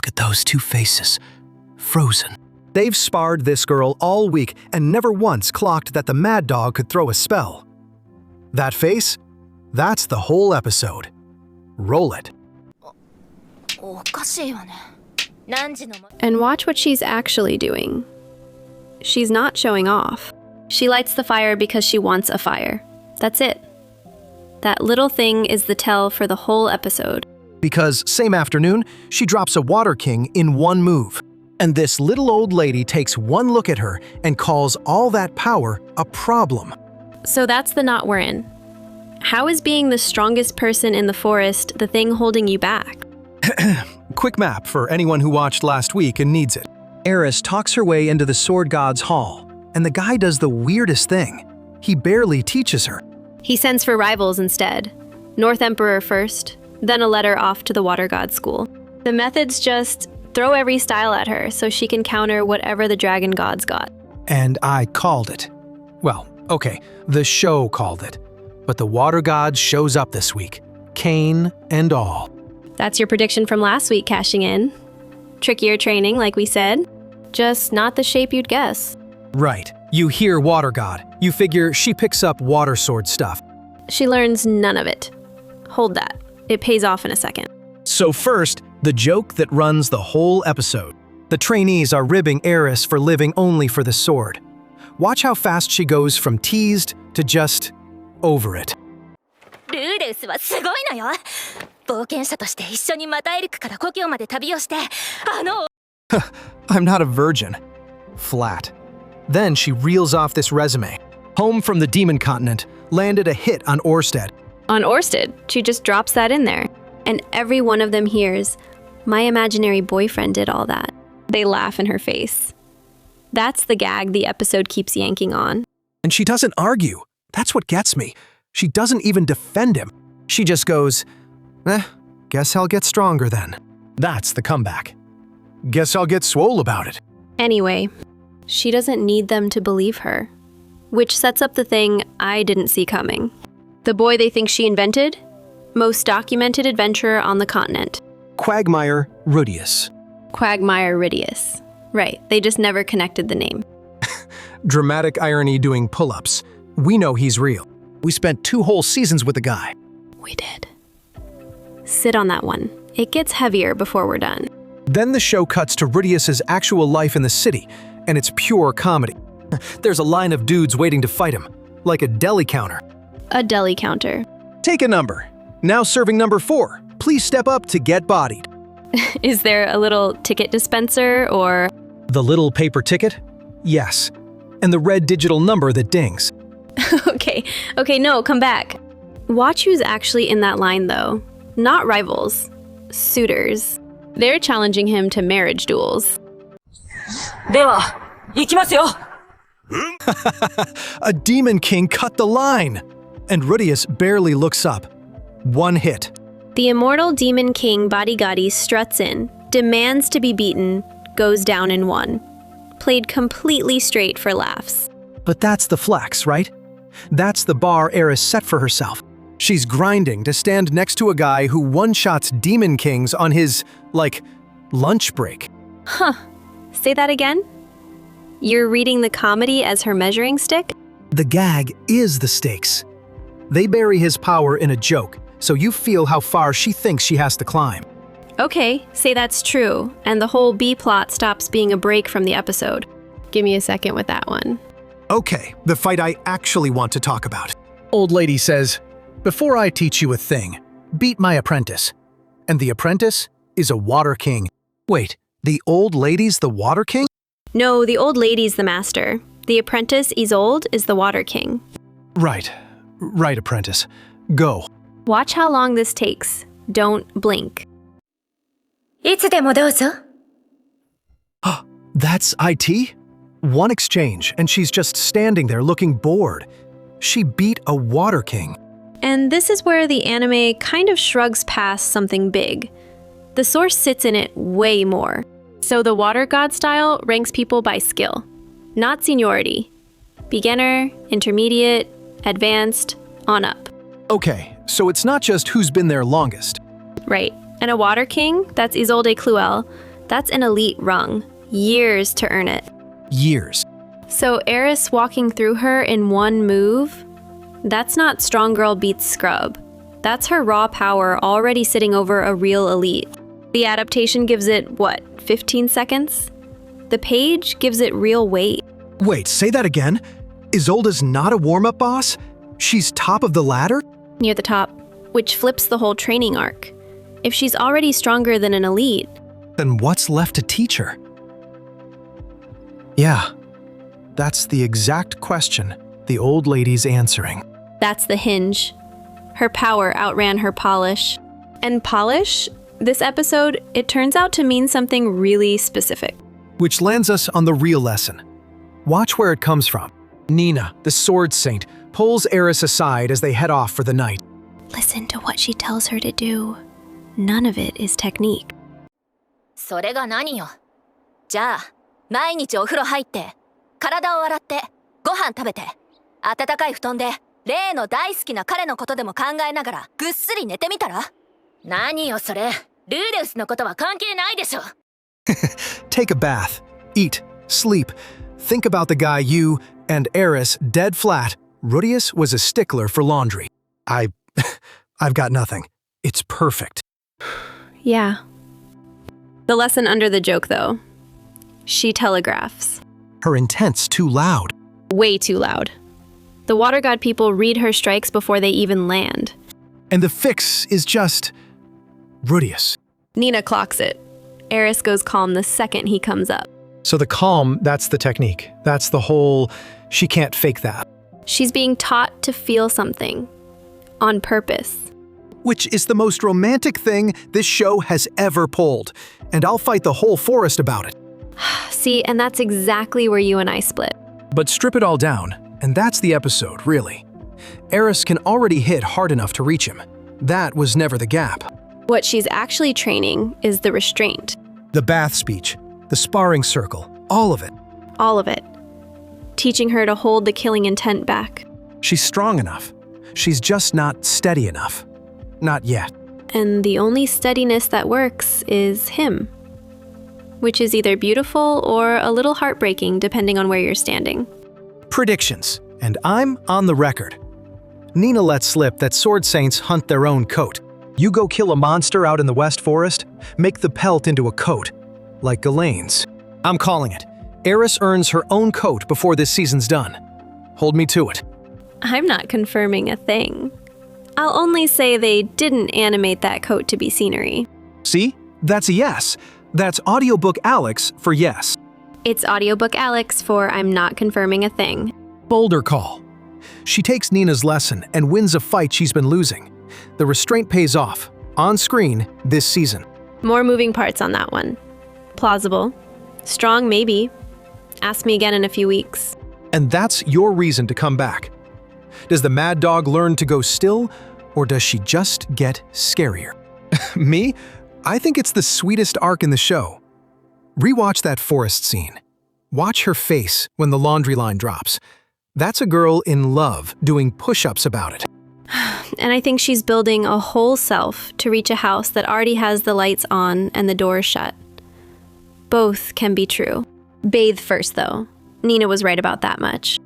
Look at those two faces. Frozen. They've sparred this girl all week and never once clocked that the mad dog could throw a spell. That face? That's the whole episode. Roll it. And watch what she's actually doing. She's not showing off. She lights the fire because she wants a fire. That's it. That little thing is the tell for the whole episode. Because same afternoon, she drops a Water King in one move. And this little old lady takes one look at her and calls all that power a problem. So that's the knot we're in. How is being the strongest person in the forest the thing holding you back? Quick map for anyone who watched last week and needs it. Eris talks her way into the Sword God's Hall, and the guy does the weirdest thing. He barely teaches her. He sends for rivals instead. North Emperor first, then a letter off to the Water God School. The method's just throw every style at her so she can counter whatever the dragon gods got. And I called it. Well, okay, the show called it. But the Water God shows up this week. Cane and all. That's your prediction from last week cashing in. Trickier training, like we said. Just not the shape you'd guess. Right. You hear Water God. You figure she picks up water sword stuff. She learns none of it. Hold that. It pays off in a second. So first, the joke that runs the whole episode. The trainees are ribbing Eris for living only for the sword. Watch how fast she goes from teased to just over it. Rudeus はすごいのよ。冒険者として一緒にマタエリクから故郷まで旅をして、I'm not a virgin. Flat. Then she reels off this resume. Home from the Demon Continent, landed a hit on Orsted. On Orsted, she just drops that in there. And every one of them hears, my imaginary boyfriend did all that. They laugh in her face. That's the gag the episode keeps yanking on. And she doesn't argue. That's what gets me. She doesn't even defend him. She just goes, guess I'll get stronger then. That's the comeback. Guess I'll get swole about it. Anyway, she doesn't need them to believe her. Which sets up the thing I didn't see coming. The boy they think she invented? Most documented adventurer on the continent. Quagmire Rudeus. Quagmire Rudeus. Right, they just never connected the name. Dramatic irony doing pull-ups. We know he's real. We spent 2 whole seasons with the guy. We did. Sit on that one. It gets heavier before we're done. Then the show cuts to Rudeus's actual life in the city, and it's pure comedy. There's a line of dudes waiting to fight him, like a deli counter. A deli counter. Take a number. Now serving number 4. Please step up to get bodied. Is there a little ticket dispenser or... The little paper ticket? Yes. And the red digital number that dings. Okay, no, come back. Watch who's actually in that line though. Not rivals. Suitors. They're challenging him to marriage duels. では、行きますよ。A demon king cut the line! And Rudeus barely looks up. 1 hit. The immortal demon king Bodygotti struts in, demands to be beaten, goes down in 1. Played completely straight for laughs. But that's the flex, right? That's the bar Eris set for herself. She's grinding to stand next to a guy who one-shots demon kings on his, lunch break. Huh. Say that again? You're reading the comedy as her measuring stick? The gag is the stakes. They bury his power in a joke, so you feel how far she thinks she has to climb. Okay, say that's true, and the whole B-plot stops being a break from the episode. Give me a second with that one. Okay, the fight I actually want to talk about. Old lady says, before I teach you a thing, beat my apprentice. And the apprentice is a water king. Wait, the old lady's the water king? No, the old lady's the master. The apprentice, Isolde, is the water king. Right, apprentice. Go. Watch how long this takes. Don't blink. いつでもどうぞ。 That's IT? One exchange, and she's just standing there looking bored. She beat a water king. And this is where the anime kind of shrugs past something big. The source sits in it way more. So the water god style ranks people by skill, not seniority. Beginner, intermediate, advanced, on up. Okay, so it's not just who's been there longest. Right. And a water king, that's Isolde Cluel, That's an elite rung. Years to earn it. Years. So Eris walking through her in one move? That's not strong girl beats scrub. That's her raw power already sitting over a real elite. The adaptation gives it, what, 15 seconds? The page gives it real weight. Wait, say that again? Isolde's not a warm-up boss? She's top of the ladder? Near the top, which flips the whole training arc. If she's already stronger than an elite, Then what's left to teach her? Yeah, that's the exact question the old lady's answering. that's the hinge. Her power outran her polish. And polish, this episode, it turns out to mean something really specific. Which lands us on the real lesson. Watch where it comes from. Nina, the sword saint, pulls Eris aside as they head off for the night. Listen to what she tells her to do. None of it is technique. それが何よ。じゃあ、毎日お風呂入って、体を洗って、ご飯食べて、暖かい布団で、例の大好きな彼のことでも考えながら、ぐっすり寝てみたら？何よそれ、ルーデウスのことは関係ないでしょ。Take a bath, eat, sleep. Think about the guy you and Eris dead flat. Rudeus was a stickler for laundry. I've got nothing. It's perfect. Yeah. The lesson under the joke, though. She telegraphs. Her intent's too loud. Way too loud. The water god people read her strikes before they even land. And the fix is just Rudeus. Nina clocks it. Eris goes calm the second he comes up. So the calm, that's the technique. That's the whole, she can't fake that. She's being taught to feel something. On purpose. Which is the most romantic thing this show has ever pulled. And I'll fight the whole forest about it. See, and that's exactly where you and I split. But strip it all down, and that's the episode, really. Eris can already hit hard enough to reach him. That was never the gap. What she's actually training is the restraint. The bath speech, the sparring circle, all of it. All of it. Teaching her to hold the killing intent back. She's strong enough. She's just not steady enough. Not yet. And the only steadiness that works is him. Which is either beautiful or a little heartbreaking depending on where you're standing. Predictions, and I'm on the record. Nina let slip that sword saints hunt their own coat. You go kill a monster out in the West Forest, make the pelt into a coat, like Galen's. I'm calling it. Eris earns her own coat before this season's done. Hold me to it. I'm not confirming a thing. I'll only say they didn't animate that coat to be scenery. See? That's a yes. That's audiobook Alex for yes. It's audiobook Alex for I'm not confirming a thing. Boulder call. She takes Nina's lesson and wins a fight she's been losing. The restraint pays off, on screen, this season. More moving parts on that one. Plausible. Strong, maybe. Ask me again in a few weeks. And that's your reason to come back. Does the mad dog learn to go still, or does she just get scarier? Me? I think it's the sweetest arc in the show. Rewatch that forest scene. Watch her face when the laundry line drops. That's a girl in love doing push-ups about it. And I think she's building a whole self to reach a house that already has the lights on and the doors shut. Both can be true. Bathe first, though. Nina was right about that much.